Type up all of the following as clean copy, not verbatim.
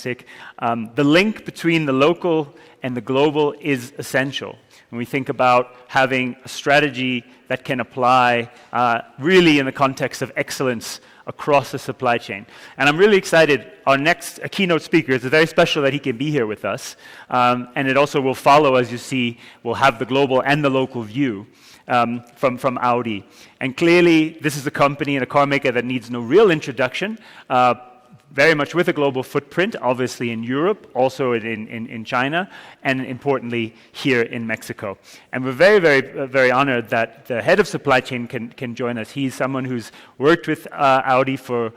The link between the local and the global is essential. When we think about having a strategy that can apply really in the context of excellence across the supply chain. And I'm really excited. Our next keynote speaker is very special that he can be here with us. And it also will follow, as you see, we'll have the global and the local view from Audi. And clearly, this is a company and a car maker that needs no real introduction. Very much with a global footprint, obviously in Europe, also in China, and importantly here in Mexico. And we're very honored that the head of supply chain can join us. He's someone who's worked with Audi for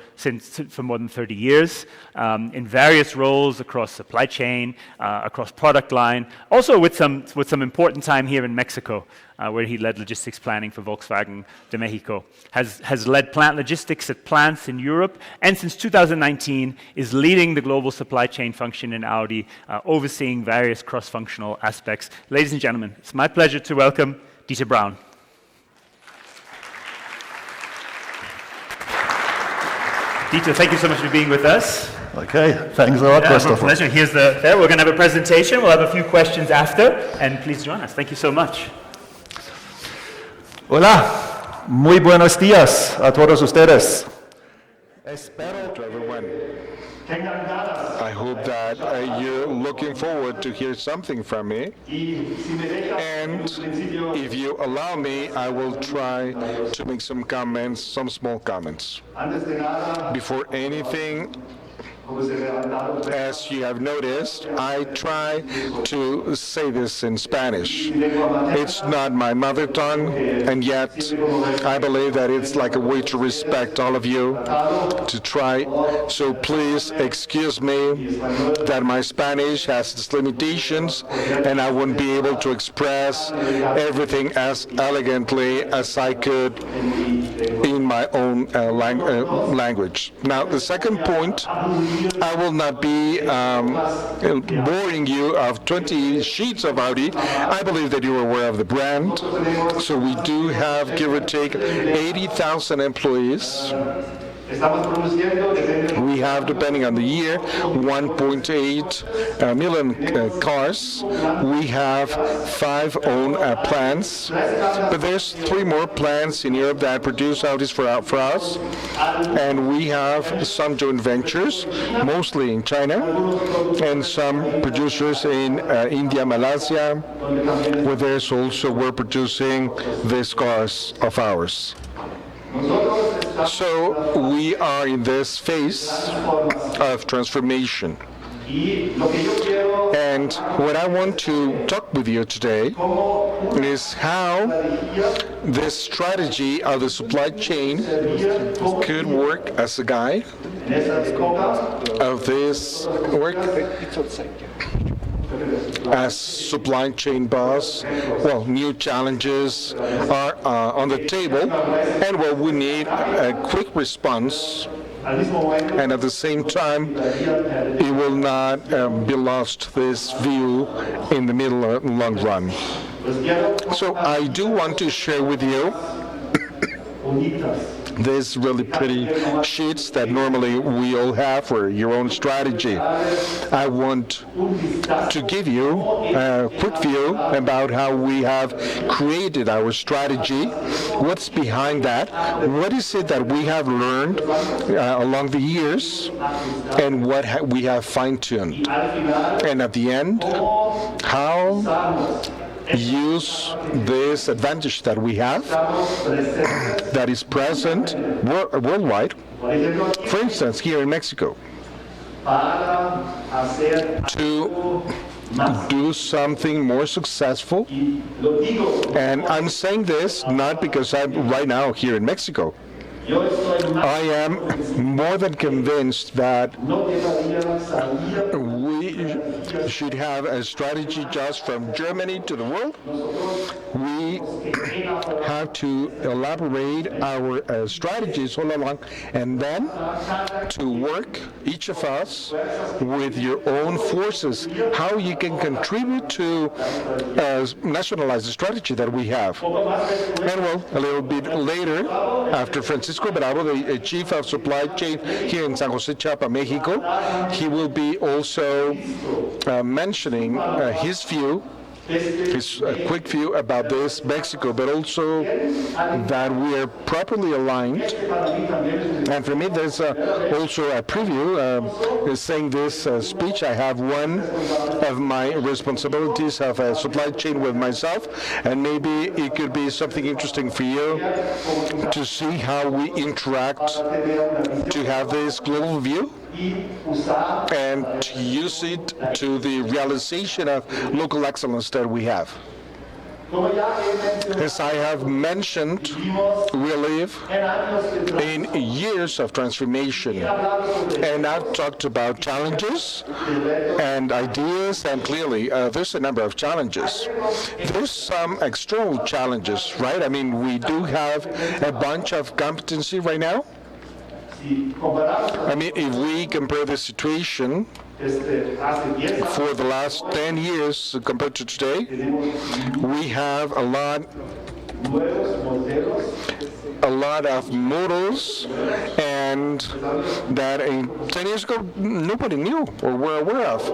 more than 30 years in various roles across supply chain, across product line, also with some important time here in Mexico. Where he led logistics planning for Volkswagen Mexico, has led plant logistics at plants in Europe, and since 2019 is leading the global supply chain function in Audi, overseeing various cross-functional aspects. Ladies and gentlemen, it's my pleasure to welcome Dieter Braun. Dieter, thank you so much for being with us. Okay, thanks a lot, Christopher. My pleasure. We're going to have a presentation. We'll have a few questions after, and please join us. Thank you so much. Hola, muy buenos días a todos ustedes. Espero to everyone. I hope that you're looking forward to hear something from me. And if you allow me, I will try to make some comments, some small comments. Before anything, as you have noticed, I try to say this in Spanish. It's not my mother tongue, and yet I believe that it's like a way to respect all of you to try. So please excuse me that my Spanish has its limitations, and I won't be able to express everything as elegantly as I could in my own language. Now, the second point, I will not be boring you of 20 sheets of Audi. I believe that you're aware of the brand. So we do have, give or take, 80,000 employees. We have, depending on the year, 1.8 million cars. We have 5 own plants, but there's 3 more plants in Europe that produce Audis for us, and we have some joint ventures, mostly in China, and some producers in India, Malaysia, where there's also we're producing these cars of ours. So we are in this phase of transformation. And what I want to talk with you today is how this strategy of the supply chain could work as a guide of this work. As supply chain boss, well, new challenges are on the table, and well, we need a quick response, and at the same time, it will not be lost, this view, in the middle of the long run. So I do want to share with you these really pretty sheets that normally we all have for your own strategy. I want to give you a quick view about how we have created our strategy, what's behind that, what is it that we have learned along the years, and what we have fine-tuned. And at the end, how use this advantage that we have that is present worldwide, for instance here in Mexico, to do something more successful. And I'm saying this not because I'm right now here in Mexico. I am more than convinced that we should have a strategy just from Germany to the world. We have to elaborate our strategies all along, and then to work, each of us, with your own forces, how you can contribute to nationalize the strategy that we have. And well, a little bit later, after Francisco Bravo, the Chief of Supply Chain here in San Jose, Chiapa, Mexico, he will be also mentioning his view, his quick view about this Mexico, but also that we are properly aligned. And for me, there's also a preview saying this speech. I have one of my responsibilities of a supply chain with myself, and maybe it could be something interesting for you to see how we interact to have this global view and to use it to the realization of local excellence that we have. As I have mentioned, we live in years of transformation, and I've talked about challenges and ideas, and clearly there's a number of challenges. There's some external challenges, right? I mean, we do have a bunch of competency right now. I mean, if we compare the situation for the last 10 years compared to today, we have a lot of models, and that 10 years ago nobody knew or were aware of.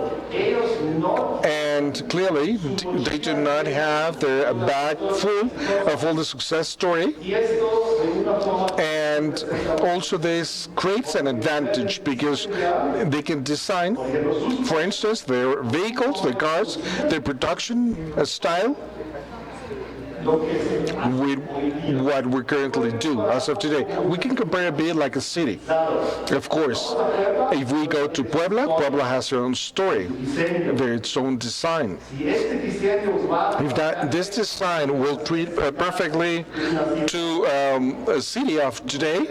And clearly they do not have their bag full of all the success story. And also this creates an advantage because they can design, for instance, their vehicles, their cars, their production style with what we currently do as of today. We can compare a bit like a city. Of course, if we go to Puebla, Puebla has their own story, its own design. If this design will treat perfectly to a city of today,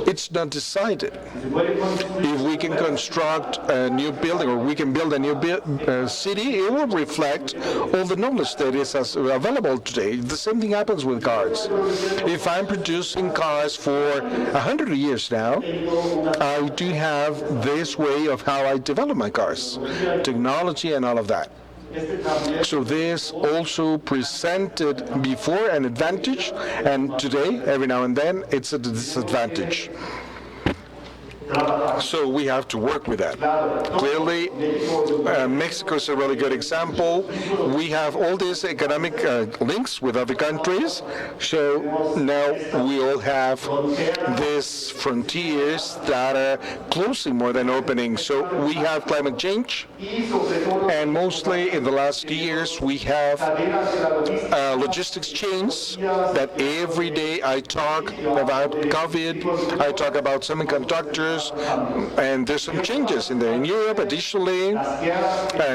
it's not decided. If we can construct a new building, or we can build a new city, it will reflect all the knowledge that is available today. The same thing happens with cars. If I'm producing cars for 100 years now, I do have this way of how I develop my cars, technology and all of that. So this also presented before an advantage, and today, every now and then, it's a disadvantage. So we have to work with that. Clearly, Mexico is a really good example. We have all these economic links with other countries. So now we all have these frontiers that are closing more than opening. So we have climate change, and mostly in the last years we have logistics chains that every day I talk about COVID, I talk about semiconductors, and there's some changes in there. In Europe, additionally,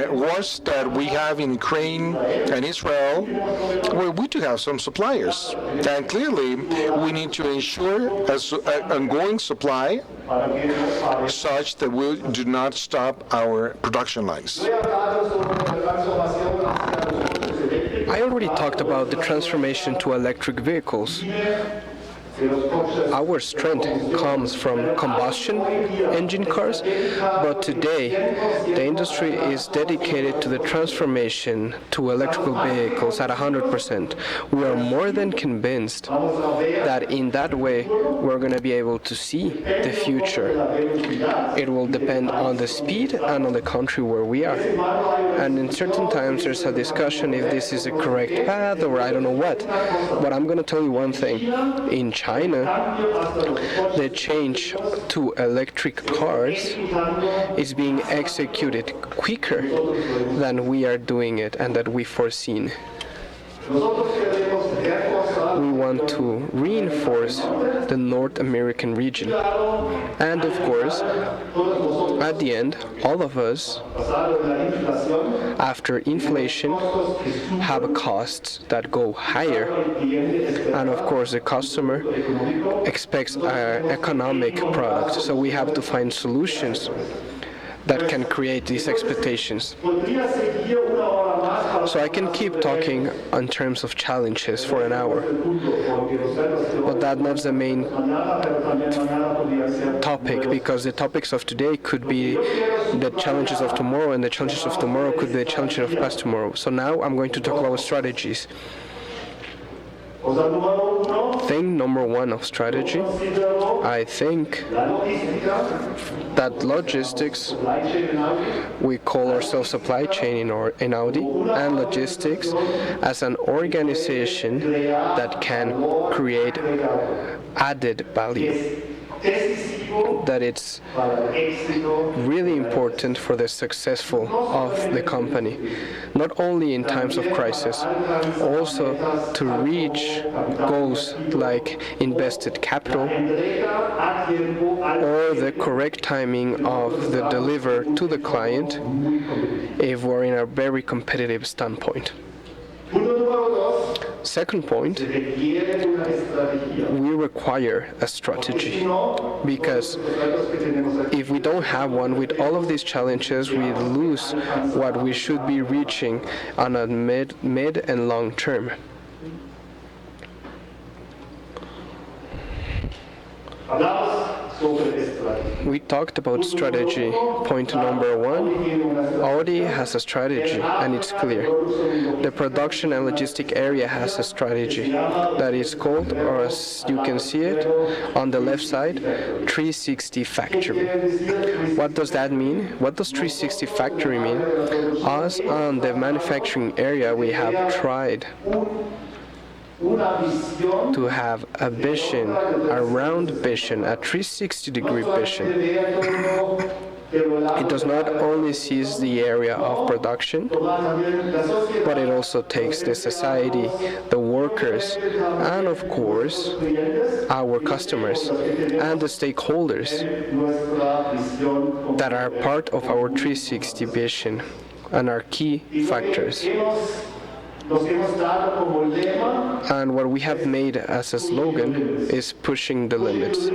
wars that we have in Ukraine and Israel, where we do have some suppliers. And clearly, we need to ensure an ongoing supply such that we do not stop our production lines. I already talked about the transformation to electric vehicles. Our strength comes from combustion engine cars, but today the industry is dedicated to the transformation to electrical vehicles at 100%. We are more than convinced that in that way we're going to be able to see the future. It will depend on the speed and on the country where we are. And in certain times there's a discussion if this is a correct path or I don't know what. But I'm going to tell you one thing. In China, the change to electric cars is being executed quicker than we are doing it and that we foreseen. We want to reinforce the North American region. And of course, at the end, all of us, after inflation, have costs that go higher. And of course, the customer expects an economic product, so we have to find solutions. that can create these expectations. So I can keep talking in terms of challenges for an hour, but that's not the main topic, because the topics of today could be the challenges of tomorrow, and the challenges of tomorrow could be the challenges of past tomorrow. So now I'm going to talk about strategies. Thing number one of strategy, I think that logistics, we call ourselves supply chain in Audi, and logistics as an organization that can create added value. That it's really important for the successful of the company, not only in times of crisis, also to reach goals like invested capital or the correct timing of the deliver to the client if we're in a very competitive standpoint. Second point, we require a strategy, because if we don't have one, with all of these challenges, we lose what we should be reaching on a mid and long term. We talked about strategy. Point number one, Audi has a strategy, and it's clear. The production and logistic area has a strategy that is called, or as you can see it on the left side, 360 factory. What does that mean? What does 360 factory mean? Us on the manufacturing area, we have tried to have a vision, a round vision, a 360-degree vision. It does not only seize the area of production, but it also takes the society, the workers, and of course, our customers and the stakeholders that are part of our 360 vision and are key factors. And what we have made as a slogan is pushing the limits.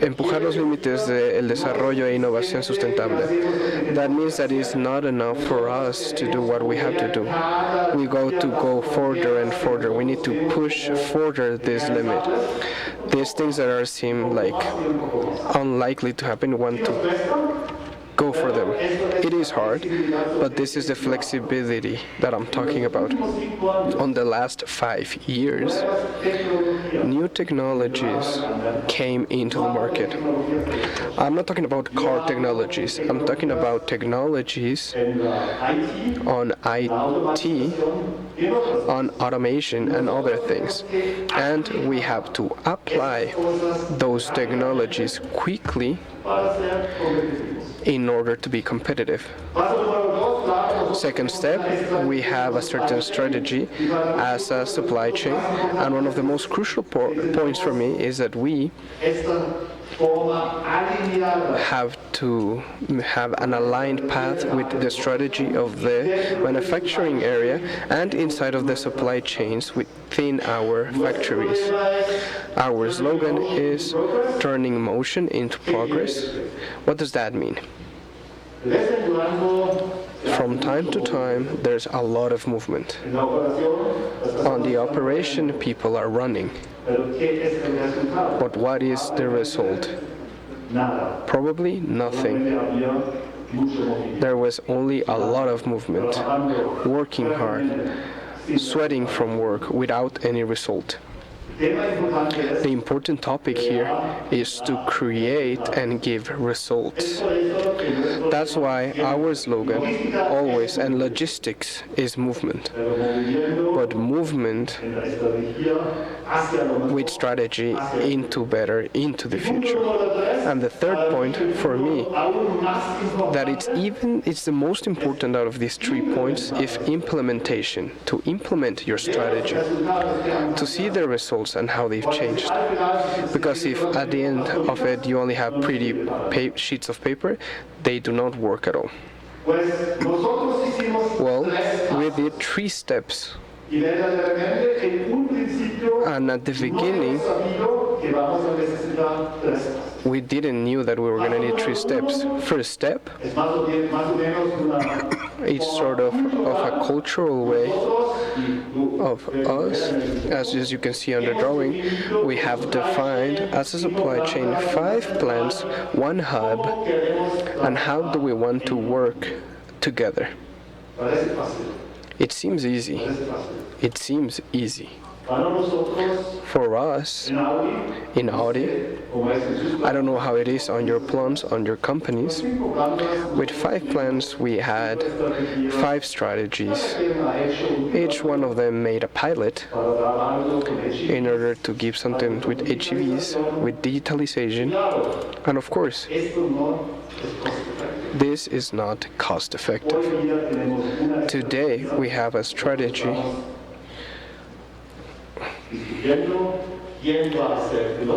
Empujar los límites del desarrollo e innovación sustentable. That means that it's not enough for us to do what we have to do. We go further and further. We need to push further this limit. These things that are seem like unlikely to happen, we want to go for them. It is hard, but this is the flexibility that I'm talking about. On the last 5 years, new technologies came into the market. I'm not talking about car technologies. I'm talking about technologies on IT, on automation and other things. And we have to apply those technologies quickly in order to be competitive. Second step, we have a certain strategy as a supply chain, and one of the most crucial points for me is that we have to have an aligned path with the strategy of the manufacturing area and inside of the supply chains within our factories. Our slogan is turning motion into progress. What does that mean? From time to time, there's a lot of movement. On the operation, people are running. But what is the result? Probably nothing. There was only a lot of movement, working hard, sweating from work without any result. The important topic here is to create and give results. That's why our slogan always, and logistics, is movement. But movement with strategy into the future. And the third point for me, that it's the most important out of these 3 points, is implementation. To implement your strategy, to see the results and how they've changed. Because if at the end of it you only have pretty sheets of paper, they do not work at all. Well, we did 3 steps. And at the beginning, we didn't knew that we were going to need 3 steps. First step, it's sort of a cultural way of us. As you can see on the drawing, we have defined as a supply chain 5 plants, 1 hub, and how do we want to work together. It seems easy. It seems easy. For us, in Audi, I don't know how it is on your plants, on your companies. With 5 plants, we had 5 strategies. Each one of them made a pilot in order to give something with HEVs, with digitalisation, and of course, this is not cost effective. Today, we have a strategy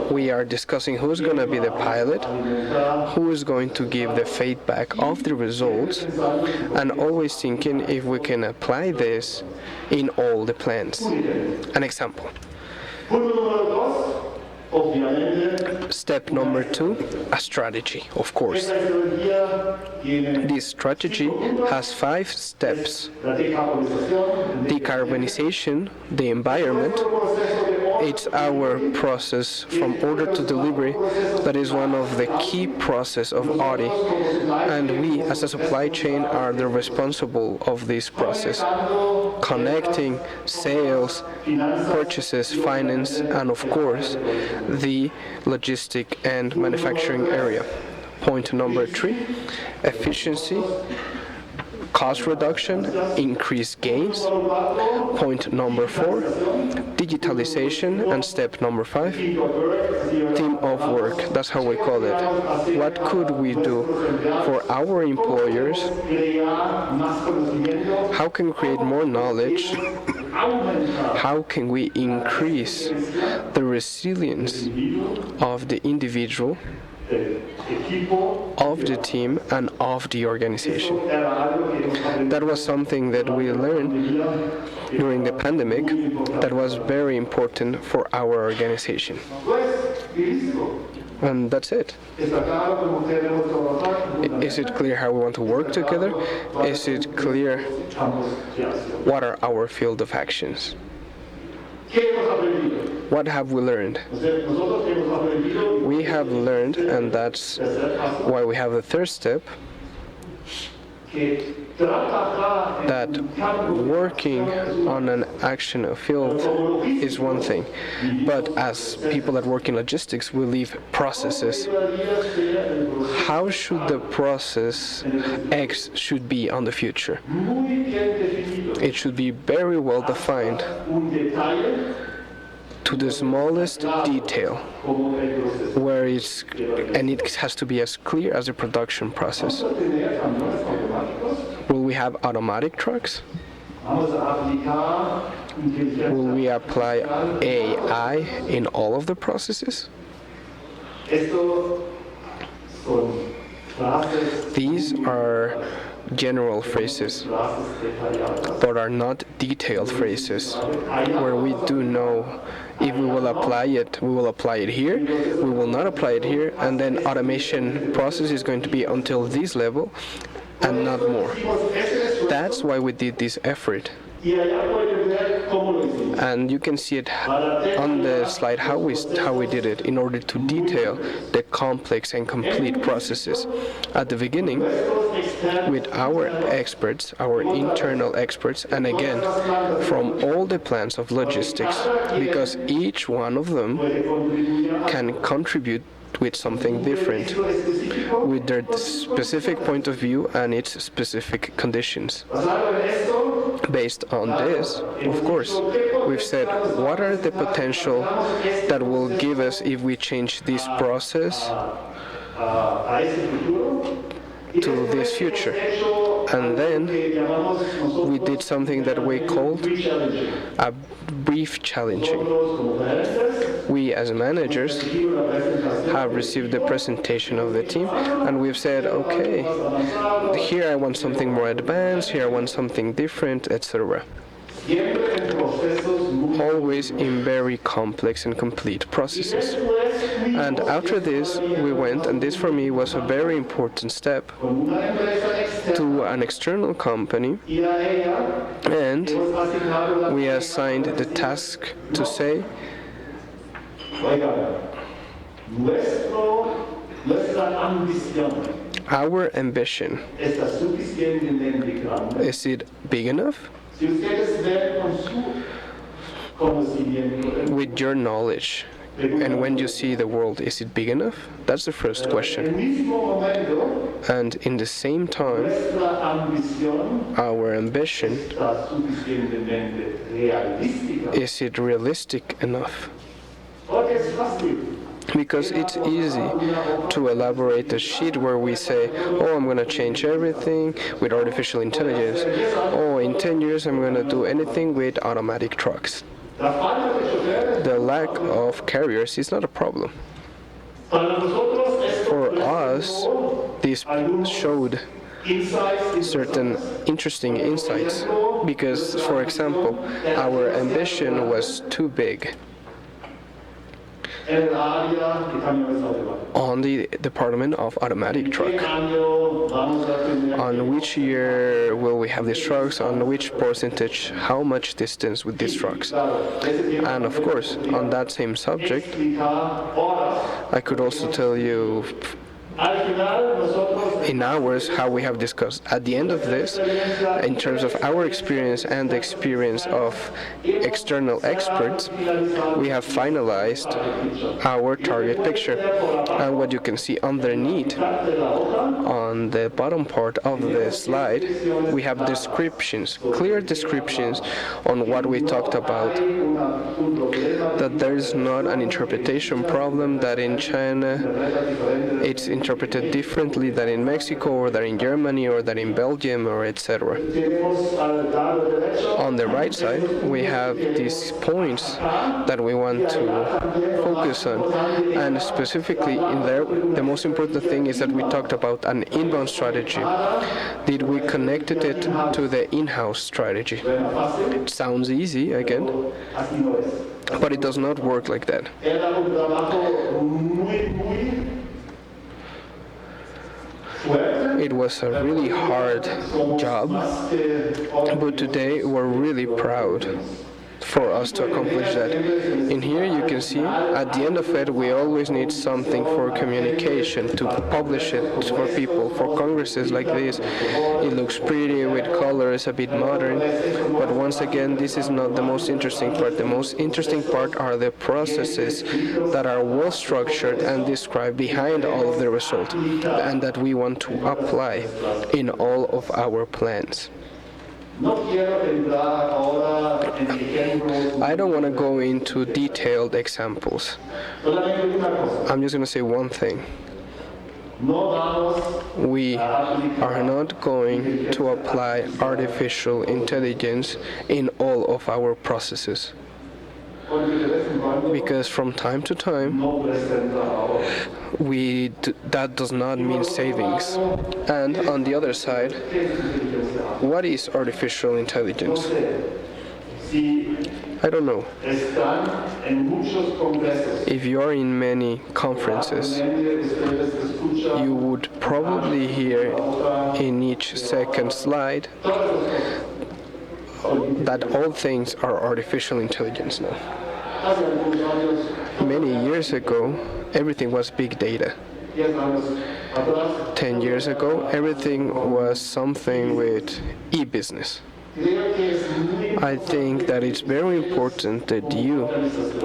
we are discussing who's going to be the pilot, who is going to give the feedback of the results, and always thinking if we can apply this in all the plants. An example. Step number 2, a strategy, of course. This strategy has 5 steps. Decarbonization, the environment, it's our process from order to delivery that is one of the key process of Audi. And we, as a supply chain, are the responsible of this process. Connecting sales, purchases, finance, and of course, the logistic and manufacturing area. Point number 3, efficiency, cost reduction, increased gains. Point number 4, digitalisation, and step number 5, team of work. That's how we call it. What could we do for our employers? How can we create more knowledge? How can we increase the resilience of the individual, of the team, and of the organization? That was something that we learned during the pandemic that was very important for our organization. And that's it. Is it clear how we want to work together? Is it clear what are our field of actions? What have we learned? We have learned, and that's why we have the 3rd step, that working on an action field is one thing, but as people that work in logistics, we leave processes. How should the process X should be on the future? It should be very well defined to the smallest detail, where it has to be as clear as a production process. Will we have automatic trucks? Will we apply AI in all of the processes? These are general phrases, but are not detailed phrases, where we do know if we will apply it, we will apply it here, we will not apply it here, and then automation process is going to be until this level and not more. That's why we did this effort. And you can see it on the slide how we did it in order to detail the complex and complete processes. At the beginning, with our experts, our internal experts, and again, from all the plants of logistics, because each one of them can contribute with something different, with their specific point of view and its specific conditions. Based on this, of course, we've said, what are the potential that will give us if we change this process to this future? And then we did something that we called a brief challenging. We as managers have received the presentation of the team, and we've said, okay, here I want something more advanced, here I want something different, etc. always in very complex and complete processes. And after this, we went, and this for me was a very important step, to an external company, and we assigned the task to say, our ambition, is it big enough? With your knowledge, and when you see the world, is it big enough? That's the first question. And in the same time, our ambition, is it realistic enough? Because it's easy to elaborate a sheet where we say, oh, I'm going to change everything with artificial intelligence. Oh, in 10 years, I'm going to do anything with automatic trucks. The lack of carriers is not a problem. For us, this showed certain interesting insights because, for example, our ambition was too big on the department of automatic truck. On which year will we have these trucks? On which percentage? How much distance with these trucks? And of course, on that same subject, I could also tell you in hours how we have discussed. At the end of this, in terms of our experience and the experience of external experts, we have finalized our target picture. And what you can see underneath, on the bottom part of the slide, we have descriptions, clear descriptions on what we talked about. That there is not an interpretation problem, that in China it's interpreted differently than in Mexico, or that in Germany, or that in Belgium, or etc. On the right side, we have these points that we want to focus on. And specifically in there, the most important thing is that we talked about an inbound strategy. Did we connected it to the in-house strategy? It sounds easy, again, but it does not work like that. It was a really hard job, but today we're really proud for us to accomplish that. In here you can see at the end of it we always need something for communication, to publish it for people, for congresses like this. It looks pretty with colors, a bit modern, but once again this is not the most interesting part. The most interesting part are the processes that are well structured and described behind all of the result, and that we want to apply in all of our plans. I don't want to go into detailed examples. I'm just going to say one thing. We are not going to apply artificial intelligence in all of our processes. Because from time to time, that does not mean savings. And on the other side, what is artificial intelligence? I don't know. If you are in many conferences, you would probably hear in each second slide that all things are artificial intelligence now. Many years ago, everything was big data. 10 years ago, everything was something with e-business. I think that it's very important that you,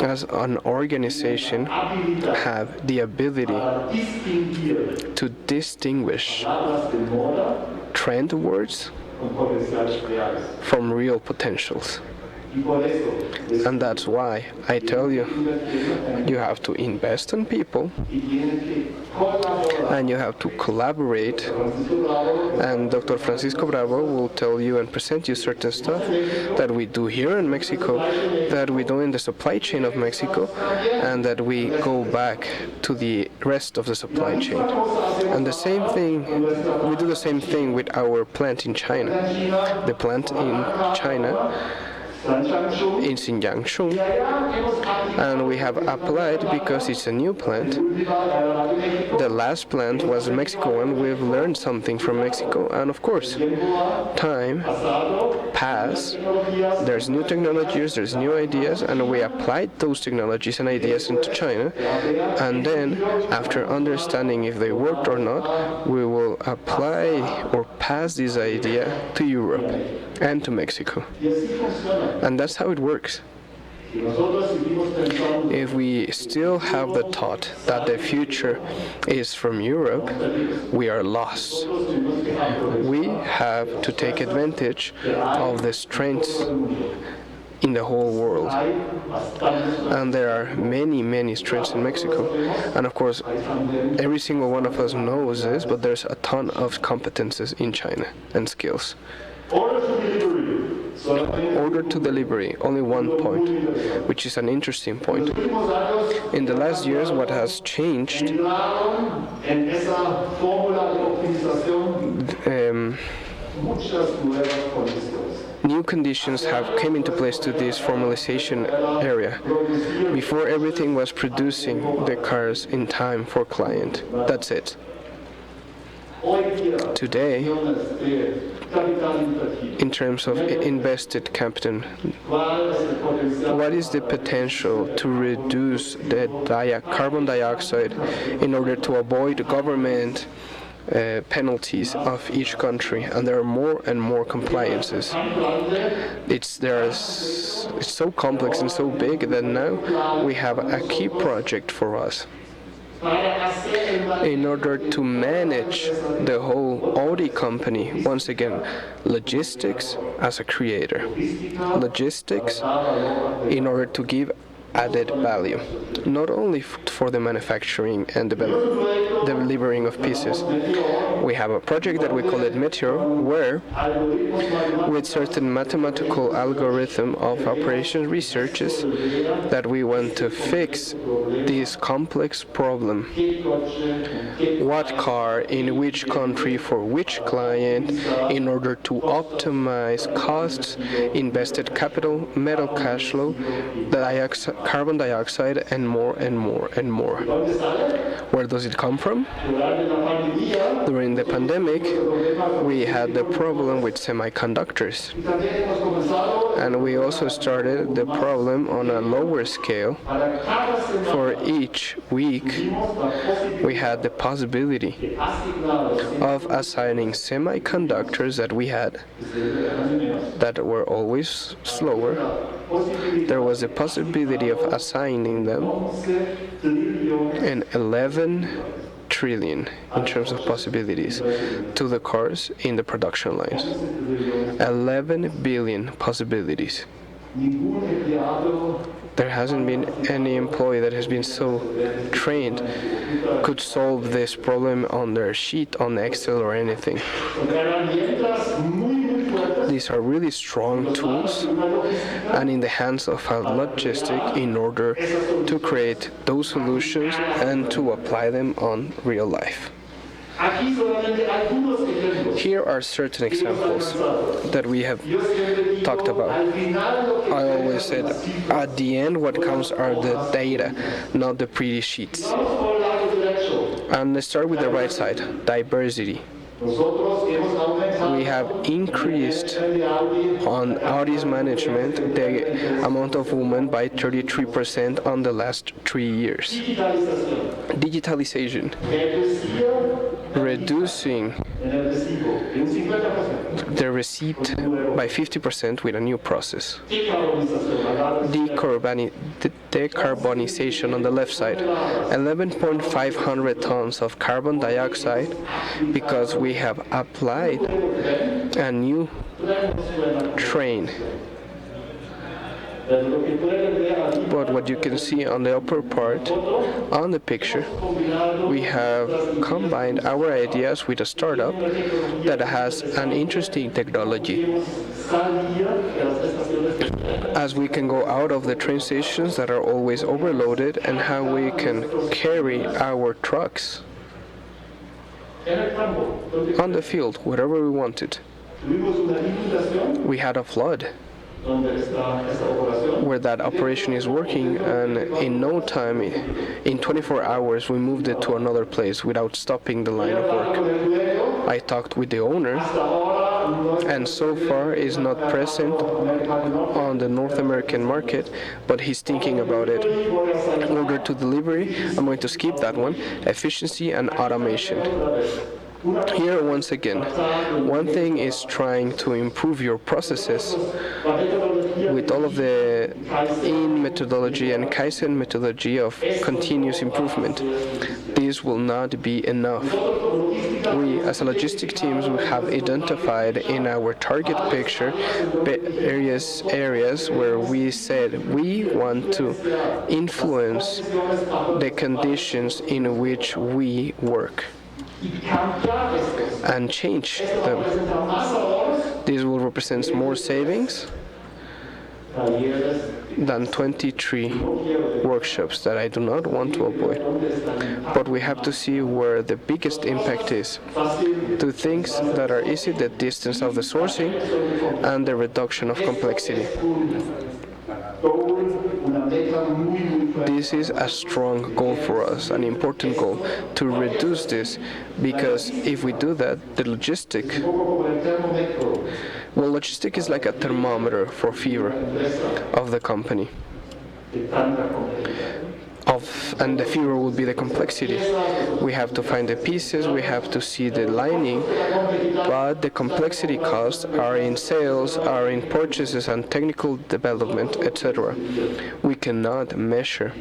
as an organization, have the ability to distinguish trend words from real potentials. And that's why I tell you, you have to invest in people and you have to collaborate. And Dr. Francisco Bravo will tell you and present you certain stuff that we do here in Mexico, that we do in the supply chain of Mexico, and that we go back to the rest of the supply chain. And the same thing, we do the same thing with our plant in China. The plant in China in Xinjiang, and we have applied because it's a new plant. The last plant was Mexico, and we've learned something from Mexico. And of course, time pass. There's new technologies, there's new ideas, and we applied those technologies and ideas into China. And then, after understanding if they worked or not, we will apply or pass this idea to Europe and to Mexico. And that's how it works. If we still have the thought that the future is from Europe, we are lost. We have to take advantage of the strengths in the whole world. And there are many, many strengths in Mexico. And of course, every single one of us knows this, but there's a ton of competences in China and skills. Order to delivery, only one point, which is an interesting point. In the last years, what has changed new conditions have come into place to this formalization area. Before, everything was producing the cars in time for client. That's it. Today, in terms of invested capital, what is the potential to reduce the carbon dioxide in order to avoid government penalties of each country? And there are more and more compliances. It's so complex and so big that now we have a key project for us in order to manage the whole Audi company. Once again, logistics as a creator. Logistics in order to give added value, not only for the manufacturing and delivering of pieces. We have a project that we call it Meteor, where with certain mathematical algorithm of operation researches that we want to fix this complex problem. What car in which country for which client in order to optimize costs, invested capital, metal cash flow, carbon dioxide, and more and more and more. Where does it come from? During the pandemic, we had the problem with semiconductors. And we also started the problem on a lower scale. For each week, we had the possibility of assigning semiconductors that we had that were always slower. There was a possibility of assigning them an 11 trillion in terms of possibilities to the cars in the production lines. 11 billion possibilities. There hasn't been any employee that has been so trained could solve this problem on their sheet, on Excel or anything. These are really strong tools and in the hands of a logistic in order to create those solutions and to apply them on real life. Here are certain examples that we have talked about. I always said, at the end, what counts are the data, not the pretty sheets. And let's start with the right side, diversity. We have increased on Audi's management the amount of women by 33% on the last 3 years. Digitalisation. Reducing the receipt by 50% with a new process. Decarbonization on the left side. 11,500 tons of carbon dioxide because we have applied a new train. But what you can see on the upper part, on the picture, we have combined our ideas with a startup that has an interesting technology. As we can go out of the train stations that are always overloaded and how we can carry our trucks on the field, wherever we wanted. We had a flood where that operation is working, and in no time, in 24 hours, we moved it to another place without stopping the line of work. I talked with the owner, and so far is not present on the North American market, but he's thinking about it. Order to delivery, I'm going to skip that one, efficiency and automation. Here, once again, one thing is trying to improve your processes with all of the Lean methodology and Kaizen methodology of continuous improvement. This will not be enough. We, as a logistic teams, we have identified in our target picture areas where we said we want to influence the conditions in which we work and change them. This will represent more savings than 23 workshops that I do not want to avoid. But we have to see where the biggest impact is. To things that are easy, the distance of the sourcing and the reduction of complexity. This is a strong goal for us, an important goal, to reduce this, because if we do that, the logistic is like a thermometer for fever of the company. And the fever will be the complexity. We have to find the pieces, we have to see the lining, but the complexity costs are in sales, are in purchases and technical development, etc. We cannot measure.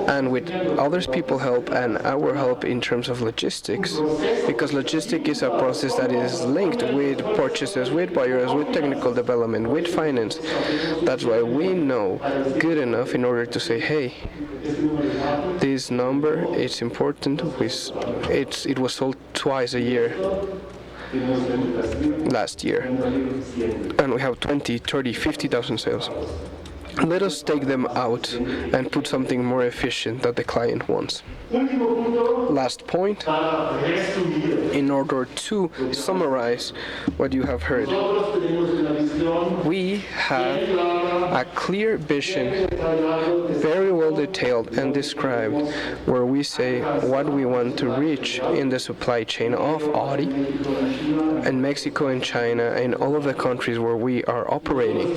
And with others people help and our help in terms of logistics, because logistics is a process that is linked with purchases, with buyers, with technical development, with finance. That's why we know good enough in order to say, hey, this number is important. It was sold twice a year last year, and we have 20, 30, 50,000 sales. Let us take them out and put something more efficient that the client wants. Last point, in order to summarize what you have heard. We have a clear vision, very well detailed and described, where we say what we want to reach in the supply chain of Audi and Mexico and China and all of the countries where we are operating.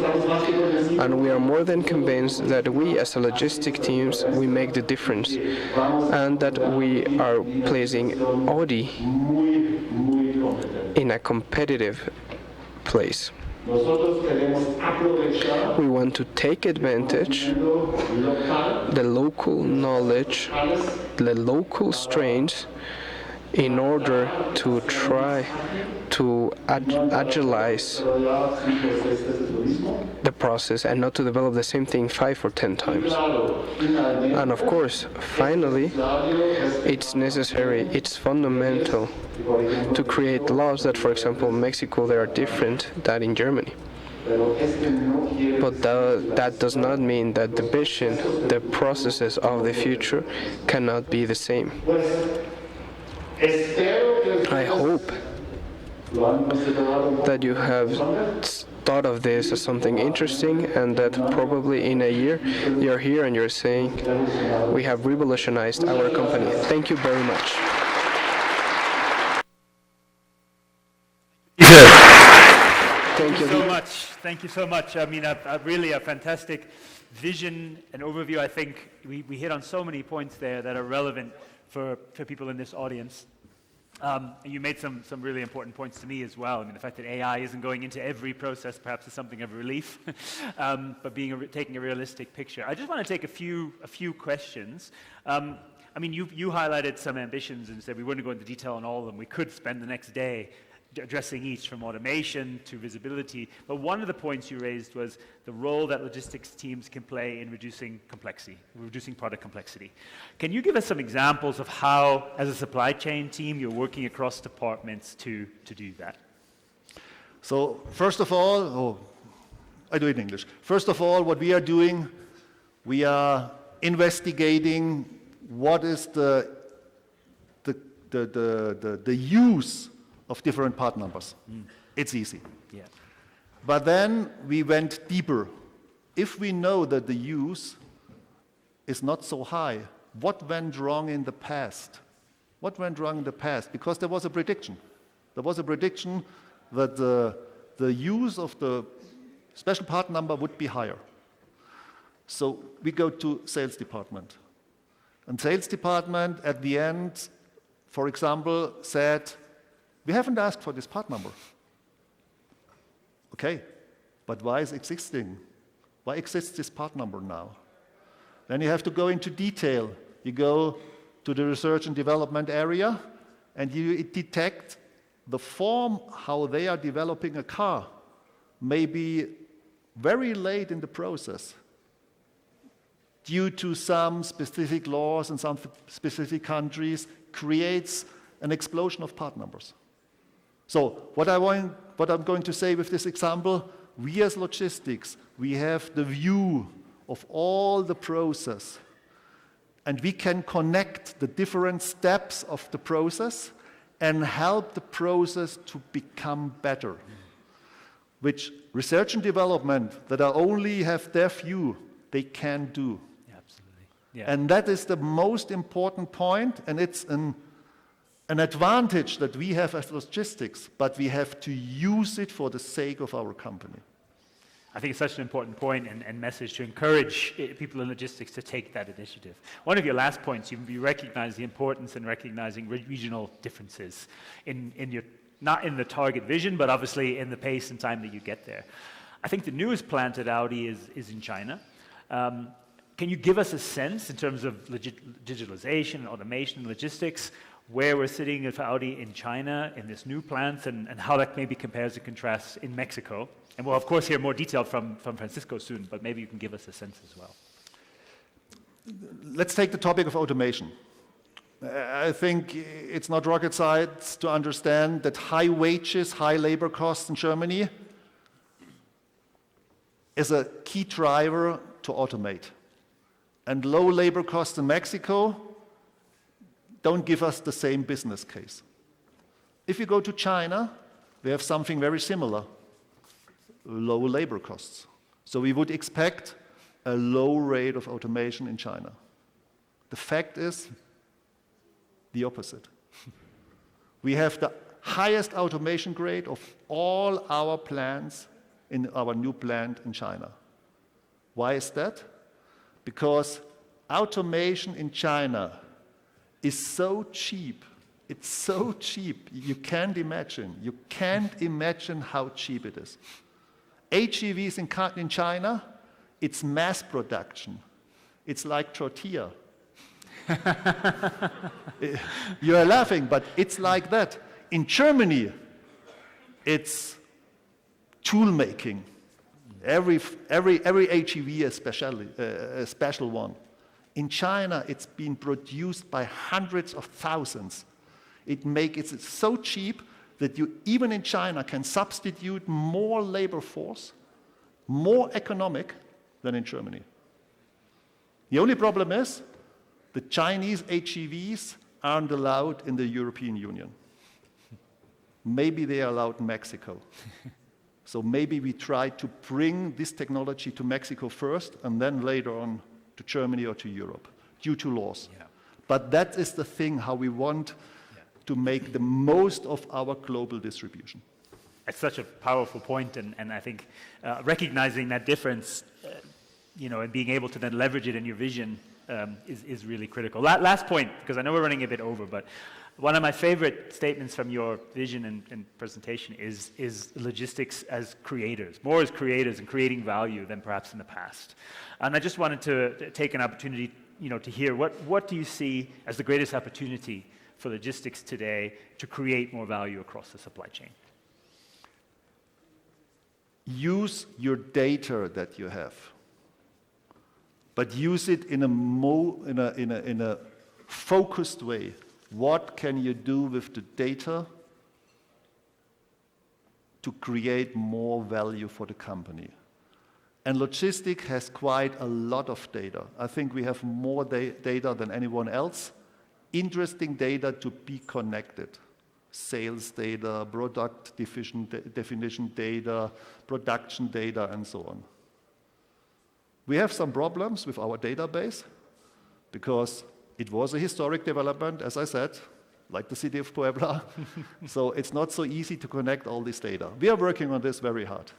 And we are more than convinced that we as a logistic teams, we make the difference, and that we are placing Audi in a competitive place. We want to take advantage the local knowledge, the local strengths, in order to try to agilize the process and not to develop the same thing 5 or 10 times. And of course, finally, it's necessary, it's fundamental to create laws that, for example, in Mexico, they are different than in Germany. But that does not mean that the vision, the processes of the future cannot be the same. I hope that you have thought of this as something interesting, and that probably in a year you're here and you're saying, we have revolutionized our company. Thank you very much. Thank you so much. Thank you so much. I mean, really a fantastic vision and overview. I think we hit on so many points there that are relevant for people in this audience. You made some really important points to me as well. I mean, the fact that AI isn't going into every process perhaps is something of a relief, but taking a realistic picture. I just want to take a few questions. I mean, you highlighted some ambitions and said we wouldn't go into detail on all of them. We could spend the next day addressing each, from automation to visibility. But one of the points you raised was the role that logistics teams can play in reducing complexity, reducing product complexity. Can you give us some examples of how, as a supply chain team, you're working across departments to do that? So first of all, I do it in English. First of all, what we are doing, we are investigating what is the use of different part numbers. It's easy. Yeah. But then we went deeper. If we know that the use is not so high, what went wrong in the past? What went wrong in the past? Because there was a prediction. There was a prediction that the use of the special part number would be higher. So we go to sales department. And sales department at the end, for example, said, we haven't asked for this part number. Okay, but why is it existing? Why exists this part number now? Then you have to go into detail. You go to the research and development area, and you detect the form how they are developing a car may be very late in the process due to some specific laws in some specific countries, creates an explosion of part numbers. So what I'm going to say with this example, we as logistics, we have the view of all the process, and we can connect the different steps of the process and help the process to become better, which research and development that only have their view, they can do. Yeah, absolutely. Yeah. And that is the most important point, and it's an advantage that we have as logistics, but we have to use it for the sake of our company. I think it's such an important point and message to encourage people in logistics to take that initiative. One of your last points, you recognize the importance in recognizing regional differences in your, not in the target vision, but obviously in the pace and time that you get there. I think the newest plant at Audi is in China. Can you give us a sense in terms of digitalization, automation, logistics, where we're sitting with Audi in China in this new plant and how that maybe compares and contrasts in Mexico? And we'll, of course, hear more detail from Francisco soon, but maybe you can give us a sense as well. Let's take the topic of automation. I think it's not rocket science to understand that high wages, high labor costs in Germany is a key driver to automate. And low labor costs in Mexico don't give us the same business case. If you go to China, we have something very similar. Low labor costs. So we would expect a low rate of automation in China. The fact is the opposite. We have the highest automation grade of all our plants in our new plant in China. Why is that? Because automation in China is so cheap. It's so cheap, you can't imagine. You can't imagine how cheap it is. HEVs in China, it's mass production. It's like tortilla. You are laughing, but it's like that. In Germany, it's tool making. Every HEV is a special one. In China, it's been produced by hundreds of thousands. It's so cheap that you, even in China, can substitute more labor force, more economic than in Germany. The only problem is the Chinese HEVs aren't allowed in the European Union. Maybe they are allowed in Mexico. So maybe we try to bring this technology to Mexico first and then later on to Germany or to Europe due to laws. Yeah. But that is the thing, how we want to make the most of our global distribution. It's such a powerful point, and I think recognizing that difference, and being able to then leverage it in your vision is really critical. Last point, because I know we're running a bit over, but one of my favorite statements from your vision and presentation is logistics as creators, more as creators and creating value than perhaps in the past. And I just wanted to take an opportunity, to hear what do you see as the greatest opportunity for logistics today to create more value across the supply chain? Use your data that you have, but use it in a focused way. What can you do with the data to create more value for the company? And logistics has quite a lot of data. I think we have more data than anyone else. Interesting data to be connected. sales data, product definition data, production data, and so on. We have some problems with our database because it was a historic development, as I said, like the city of Puebla. So it's not so easy to connect all this data. We are working on this very hard.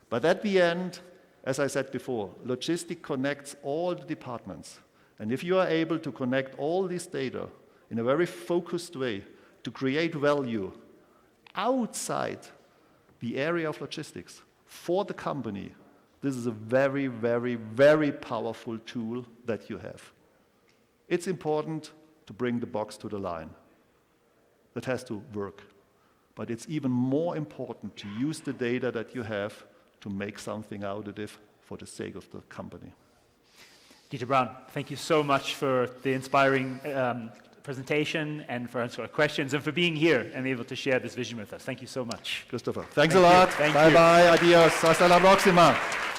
But at the end, as I said before, logistics connects all the departments. And if you are able to connect all this data in a very focused way to create value outside the area of logistics for the company, this is a very, very, very powerful tool that you have. It's important to bring the box to the line. That has to work. But it's even more important to use the data that you have to make something out of it for the sake of the company. Dieter Braun, thank you so much for the inspiring presentation and for answering our questions and for being here and able to share this vision with us. Thank you so much. Christopher, thanks a lot. Thank you. Bye-bye, adios, hasta la próxima.